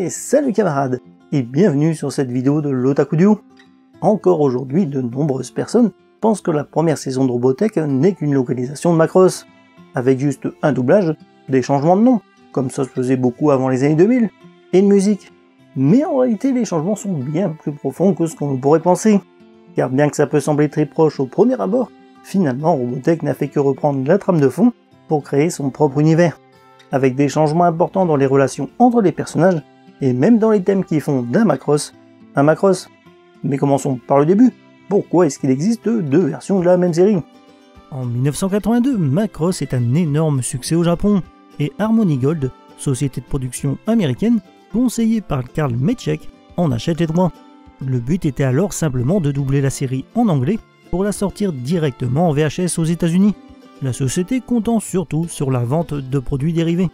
Salut camarades, et bienvenue sur cette vidéo de l'Otaku Duo. Encore aujourd'hui, de nombreuses personnes pensent que la première saison de Robotech n'est qu'une localisation de Macross, avec juste un doublage, des changements de nom, comme ça se faisait beaucoup avant les années 2000, et une musique. Mais en réalité, les changements sont bien plus profonds que ce qu'on pourrait penser, car bien que ça peut sembler très proche au premier abord, finalement Robotech n'a fait que reprendre la trame de fond pour créer son propre univers, avec des changements importants dans les relations entre les personnages, et même dans les thèmes qui font d'un Macross un Macross. Mais commençons par le début. Pourquoi est-ce qu'il existe deux versions de la même série? En 1982, Macross est un énorme succès au Japon, et Harmony Gold, société de production américaine, conseillée par Carl Meczek, en achète les droits. Le but était alors simplement de doubler la série en anglais pour la sortir directement en VHS aux États-Unis, la société comptant surtout sur la vente de produits dérivés.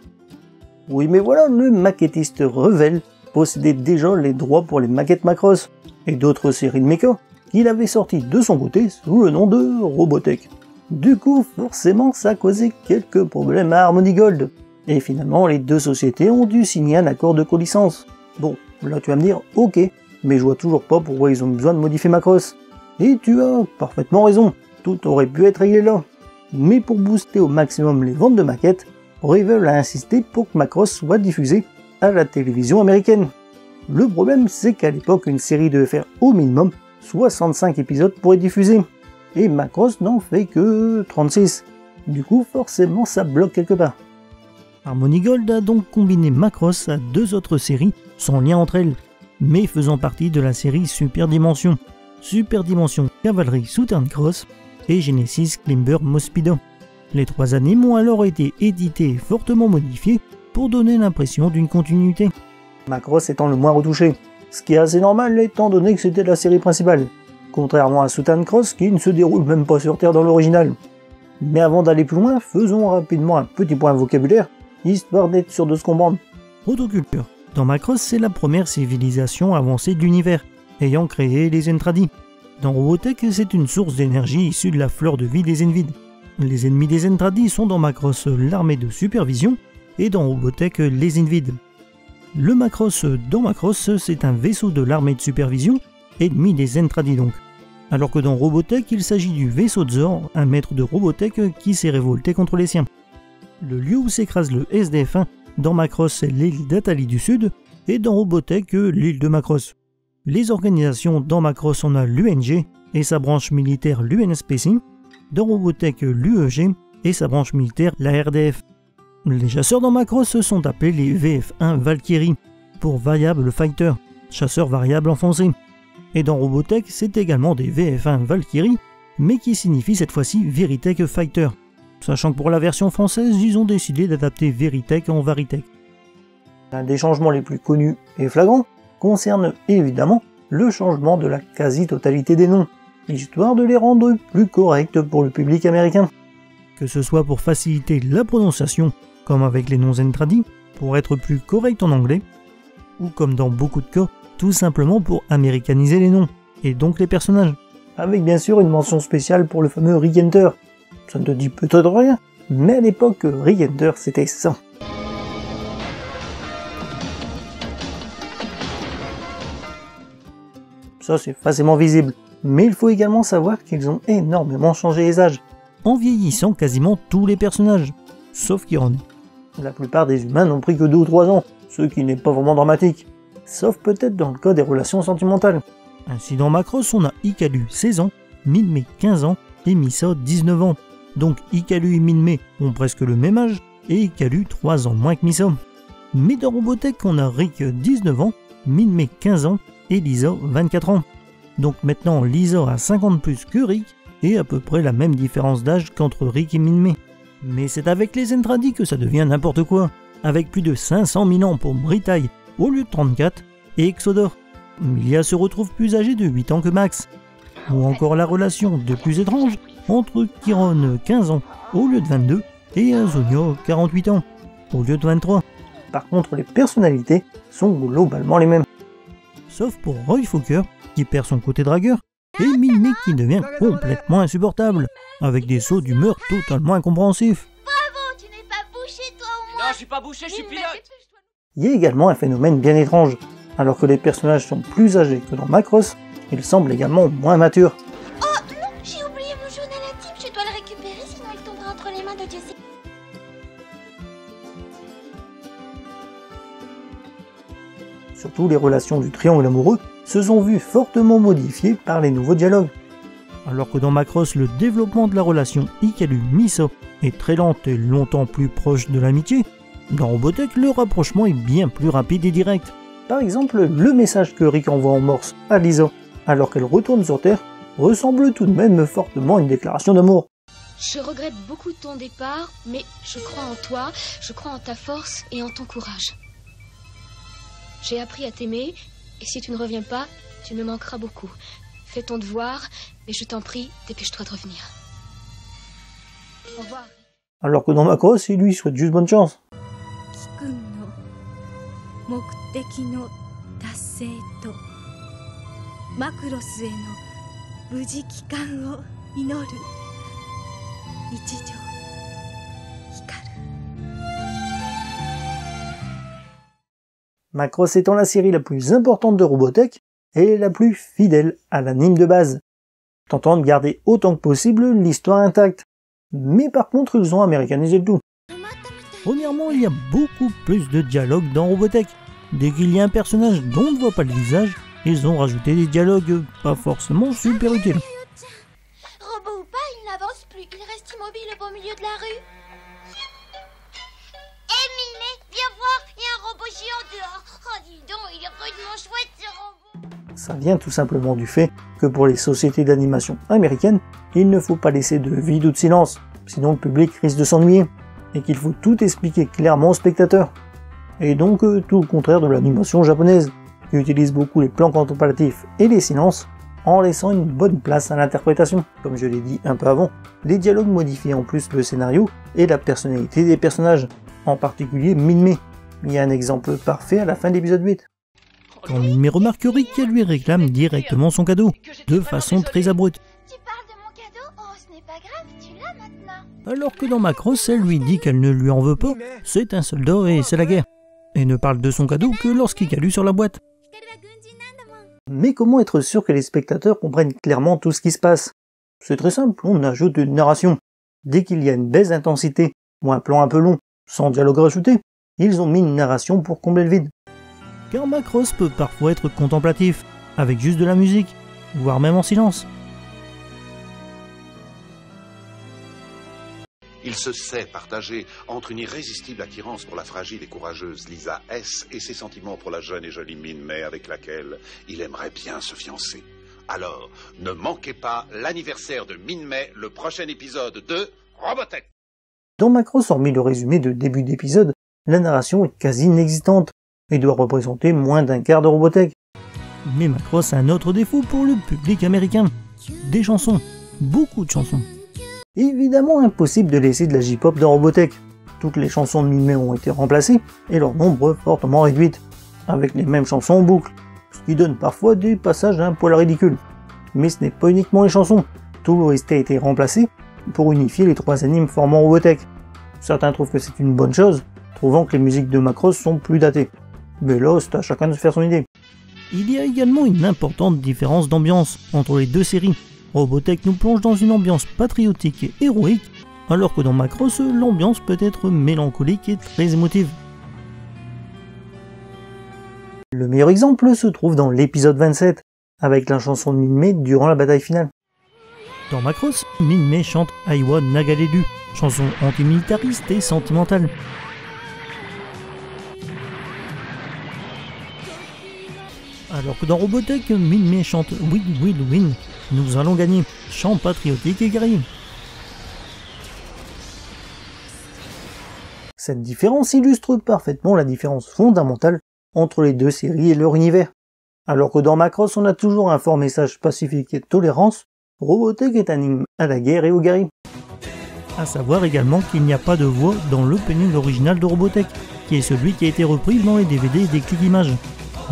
Oui, mais voilà, le maquettiste Revell possédait déjà les droits pour les maquettes Macross et d'autres séries de mecha qu'il avait sorties de son côté sous le nom de Robotech. Du coup, forcément, ça causait quelques problèmes à Harmony Gold, et finalement les deux sociétés ont dû signer un accord de co-licence. Bon, là tu vas me dire, ok, mais je vois toujours pas pourquoi ils ont besoin de modifier Macross. Et tu as parfaitement raison, tout aurait pu être réglé là. Mais pour booster au maximum les ventes de maquettes, Revell a insisté pour que Macross soit diffusé à la télévision américaine. Le problème, c'est qu'à l'époque, une série devait faire au minimum 65 épisodes pour être diffusée, et Macross n'en fait que 36. Du coup, forcément, ça bloque quelque part. Harmony Gold a donc combiné Macross à deux autres séries sans lien entre elles, mais faisant partie de la série Super Dimension Cavalry Southern Cross et Genesis Climber Mospedo. Les trois animes ont alors été édités et fortement modifiés pour donner l'impression d'une continuité. Macross étant le moins retouché, ce qui est assez normal étant donné que c'était la série principale, contrairement à Southern Cross qui ne se déroule même pas sur Terre dans l'original. Mais avant d'aller plus loin, faisons rapidement un petit point vocabulaire, histoire d'être sûr de se comprendre. Protoculture. Dans Macross, c'est la première civilisation avancée de l'univers, ayant créé les Zentradi. Dans Robotech, c'est une source d'énergie issue de la fleur de vie des Zenvid. Les ennemis des Zentradi sont dans Macross l'armée de supervision, et dans Robotech les Zenvid. Le Macross dans Macross, c'est un vaisseau de l'armée de supervision, ennemi des Zentradi donc. Alors que dans Robotech, il s'agit du vaisseau de Zor, un maître de Robotech qui s'est révolté contre les siens. Le lieu où s'écrase le SDF-1 dans Macross, c'est l'île d'Atali du Sud, et dans Robotech, l'île de Macross. Les organisations dans Macross, on a l'UNG et sa branche militaire l'UNSPC, dans Robotech l'UEG et sa branche militaire la RDF. Les chasseurs dans Macross sont appelés les VF1 Valkyrie, pour Variable Fighter, chasseur variable en français. Et dans Robotech, c'est également des VF1 Valkyrie, mais qui signifie cette fois-ci Veritech Fighter, sachant que pour la version française, ils ont décidé d'adapter Veritech en Varitech. L'un des changements les plus connus et flagrants concerne évidemment le changement de la quasi-totalité des noms, histoire de les rendre plus corrects pour le public américain. Que ce soit pour faciliter la prononciation, comme avec les noms Zentradi, pour être plus correct en anglais, ou comme dans beaucoup de cas, tout simplement pour américaniser les noms, et donc les personnages. Avec bien sûr une mention spéciale pour le fameux Rick Enter. Ça ne te dit peut-être rien, mais à l'époque, Rick Enter c'était ça. Ça c'est facilement visible, mais il faut également savoir qu'ils ont énormément changé les âges, en vieillissant quasiment tous les personnages, sauf Chiron. La plupart des humains n'ont pris que 2 ou 3 ans, ce qui n'est pas vraiment dramatique, sauf peut-être dans le cas des relations sentimentales. Ainsi dans Macross, on a Hikaru 16 ans, Minmay 15 ans et Misa 19 ans. Donc Hikaru et Minmay ont presque le même âge et Hikaru 3 ans moins que Misa. Mais dans Robotech, on a Rick 19 ans, Minmay 15 ans et Lisa 24 ans. Donc maintenant Lisa a 50 plus que Rick et à peu près la même différence d'âge qu'entre Rick et Minmay. Mais c'est avec les Zentradi que ça devient n'importe quoi, avec plus de 500 000 ans pour Britai au lieu de 34 et Exodor. Milia se retrouve plus âgée de 8 ans que Max. Ou encore la relation de plus étrange entre Chiron 15 ans au lieu de 22 et Azonia 48 ans au lieu de 23. Par contre, les personnalités sont globalement les mêmes. Sauf pour Roy Fokker, qui perd son côté dragueur, et Minmay qui devient complètement insupportable, avec des sauts d'humeur totalement incompréhensifs. Bravo, tu n'es pas bouché toi au moins. Non, je suis pas bouché, je suis pilote. Il y a également un phénomène bien étrange. Alors que les personnages sont plus âgés que dans Macross, ils semblent également moins matures. Oh non, j'ai oublié mon journal intime, je dois le récupérer sinon il tombera entre les mains de Dieu. Surtout les relations du triangle amoureux se sont vues fortement modifiées par les nouveaux dialogues. Alors que dans Macross, le développement de la relation Hikaru-Miso est très lent et longtemps plus proche de l'amitié, dans Robotech, le rapprochement est bien plus rapide et direct. Par exemple, le message que Rick envoie en morse à Lisa alors qu'elle retourne sur Terre ressemble tout de même fortement à une déclaration d'amour. Je regrette beaucoup ton départ, mais je crois en toi, je crois en ta force et en ton courage. J'ai appris à t'aimer, et si tu ne reviens pas, tu me manqueras beaucoup. Fais ton devoir, mais je t'en prie, dépêche-toi de revenir. Au revoir. Alors que dans Macross, il lui souhaite juste bonne chance. Macross étant la série la plus importante de Robotech et la plus fidèle à l'anime de base, tentant de garder autant que possible l'histoire intacte. Mais par contre, ils ont américanisé le tout. Premièrement, il y a beaucoup plus de dialogues dans Robotech. Dès qu'il y a un personnage dont on ne voit pas le visage, ils ont rajouté des dialogues pas forcément super utiles. Robot ou pas, il n'avance plus, il reste immobile au beau milieu de la rue. Minet, viens voir, il y a un robot géant dehors. Oh dis donc, il est rudement chouette ce robot. Ça vient tout simplement du fait que pour les sociétés d'animation américaines, il ne faut pas laisser de vide ou de silence, sinon le public risque de s'ennuyer, et qu'il faut tout expliquer clairement aux spectateurs. Et donc tout le contraire de l'animation japonaise, qui utilise beaucoup les plans contemplatifs et les silences, en laissant une bonne place à l'interprétation. Comme je l'ai dit un peu avant, les dialogues modifient en plus le scénario et la personnalité des personnages, en particulier Minmay. Il y a un exemple parfait à la fin de l'épisode 8. Quand Minmay remarque que Rick lui réclame directement son cadeau, de façon très abrupte. Tu parles de mon cadeau? Oh, ce n'est pas grave, tu l'as maintenant. Alors que dans Macross, elle lui dit qu'elle ne lui en veut pas, c'est un soldat et c'est la guerre. Et ne parle de son cadeau que lorsqu'Hikaru sur la boîte. Mais comment être sûr que les spectateurs comprennent clairement tout ce qui se passe? C'est très simple, on ajoute une narration. Dès qu'il y a une baisse d'intensité, ou un plan un peu long, sans dialogue rajouté, ils ont mis une narration pour combler le vide. Car Macross peut parfois être contemplatif, avec juste de la musique, voire même en silence. Il se sait partager entre une irrésistible attirance pour la fragile et courageuse Lisa S et ses sentiments pour la jeune et jolie Minmay avec laquelle il aimerait bien se fiancer. Alors, ne manquez pas l'anniversaire de Minmay, le prochain épisode de Robotech. Dans Macross, hormis le résumé de début d'épisode, la narration est quasi inexistante et doit représenter moins d'un quart de Robotech. Mais Macross a un autre défaut pour le public américain. Des chansons. Beaucoup de chansons. Évidemment impossible de laisser de la J-pop dans Robotech. Toutes les chansons de Minmay ont été remplacées et leur nombre fortement réduit, avec les mêmes chansons en boucle, ce qui donne parfois des passages un poil ridicules. Mais ce n'est pas uniquement les chansons, tout le reste a été remplacé pour unifier les trois animes formant Robotech. Certains trouvent que c'est une bonne chose, trouvant que les musiques de Macross sont plus datées. Mais là, c'est à chacun de se faire son idée. Il y a également une importante différence d'ambiance entre les deux séries. Robotech nous plonge dans une ambiance patriotique et héroïque, alors que dans Macross, l'ambiance peut être mélancolique et très émotive. Le meilleur exemple se trouve dans l'épisode 27, avec la chanson de Minmay durant la bataille finale. Dans Macross, Minmay chante Aiwa Nagaledu, chanson antimilitariste et sentimentale. Alors que dans Robotech, Minmay chante We Will Win, nous allons gagner, chant patriotique et guerrier. Cette différence illustre parfaitement la différence fondamentale entre les deux séries et leur univers. Alors que dans Macross on a toujours un fort message pacifique et de tolérance, Robotech est un hymne à la guerre et aux guerriers. A savoir également qu'il n'y a pas de voix dans l'opening original de Robotech, qui est celui qui a été repris dans les DVD des clics images.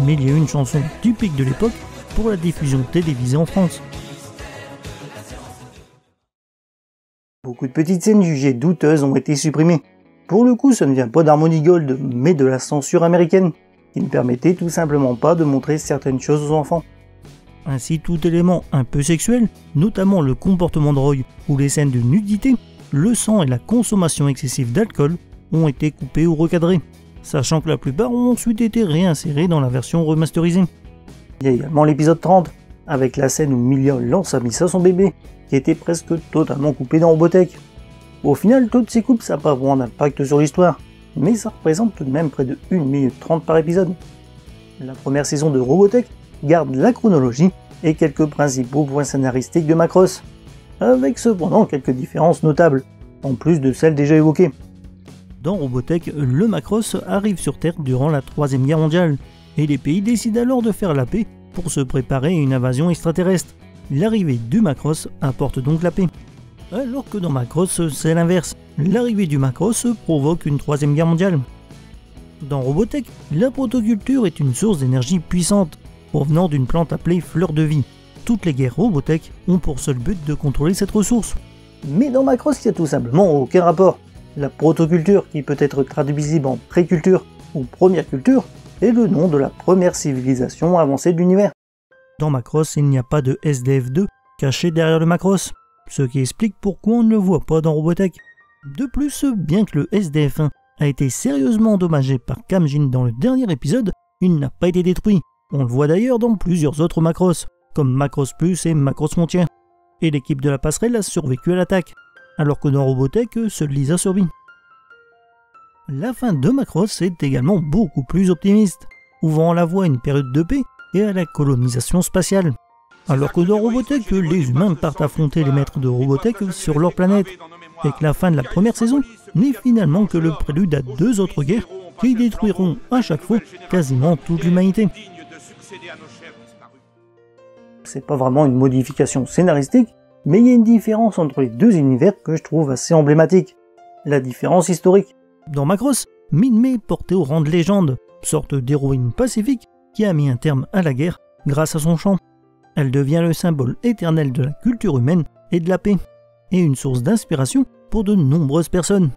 Mais il y a une chanson typique de l'époque pour la diffusion télévisée en France. Beaucoup de petites scènes jugées douteuses ont été supprimées, Pour le coup, ça ne vient pas d'Harmony Gold, mais de la censure américaine, qui ne permettait tout simplement pas de montrer certaines choses aux enfants. Ainsi, tout élément un peu sexuel, notamment le comportement de Roy ou les scènes de nudité, le sang et la consommation excessive d'alcool ont été coupés ou recadrés, sachant que la plupart ont ensuite été réinsérés dans la version remasterisée. Il y a également l'épisode 30, avec la scène où Milla lance Amissa son bébé, qui était presque totalement coupé dans Robotech. Au final, toutes ces coupes, ça n'a pas vraiment d'impact sur l'histoire, mais ça représente tout de même près de 1 minute 30 par épisode. La première saison de Robotech garde la chronologie et quelques principaux points scénaristiques de Macross, avec cependant quelques différences notables, en plus de celles déjà évoquées. Dans Robotech, le Macross arrive sur Terre durant la 3e guerre mondiale, et les pays décident alors de faire la paix pour se préparer à une invasion extraterrestre. L'arrivée du Macross apporte donc la paix. Alors que dans Macross, c'est l'inverse. L'arrivée du Macross provoque une 3e guerre mondiale. Dans Robotech, la protoculture est une source d'énergie puissante, provenant d'une plante appelée fleur de vie. Toutes les guerres Robotech ont pour seul but de contrôler cette ressource. Mais dans Macross, il n'y a tout simplement aucun rapport. La protoculture, qui peut être traduisible en préculture ou première culture, est le nom de la première civilisation avancée de l'univers. Dans Macross, il n'y a pas de SDF2 caché derrière le Macross, ce qui explique pourquoi on ne le voit pas dans Robotech. De plus, bien que le SDF1 a été sérieusement endommagé par Kamjin dans le dernier épisode, il n'a pas été détruit. On le voit d'ailleurs dans plusieurs autres Macross, comme Macross Plus et Macross Frontier. Et l'équipe de la passerelle a survécu à l'attaque, alors que dans Robotech, seule Lisa survit. La fin de Macross est également beaucoup plus optimiste, ouvrant la voie à une période de paix et à la colonisation spatiale. Alors que dans Robotech, les humains partent affronter les maîtres de Robotech sur leur planète, et que la fin de la première saison n'est finalement que le prélude à 2 autres guerres qui détruiront à chaque fois quasiment toute l'humanité. C'est pas vraiment une modification scénaristique, mais il y a une différence entre les deux univers que je trouve assez emblématique. La différence historique. Dans Macross, Min-May est portée au rang de légende, sorte d'héroïne pacifique qui a mis un terme à la guerre grâce à son chant. Elle devient le symbole éternel de la culture humaine et de la paix, et une source d'inspiration pour de nombreuses personnes.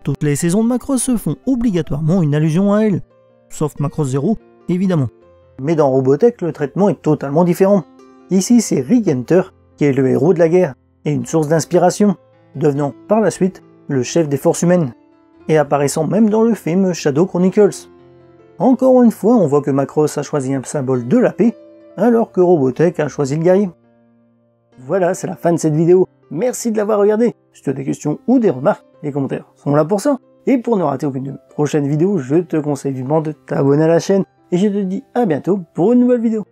Toutes les saisons de Macross font obligatoirement une allusion à elle, sauf Macross Zero, évidemment. Mais dans Robotech, le traitement est totalement différent. Ici, c'est Rick Hunter qui est le héros de la guerre, et une source d'inspiration, devenant par la suite le chef des forces humaines, et apparaissant même dans le film Shadow Chronicles. Encore une fois, on voit que Macross a choisi un symbole de la paix, alors que Robotech a choisi le guerrier. Voilà, c'est la fin de cette vidéo. Merci de l'avoir regardé. Si tu as des questions ou des remarques, les commentaires sont là pour ça. Et pour ne rater aucune de mes prochaines vidéos, je te conseille vivement de t'abonner à la chaîne. Et je te dis à bientôt pour une nouvelle vidéo.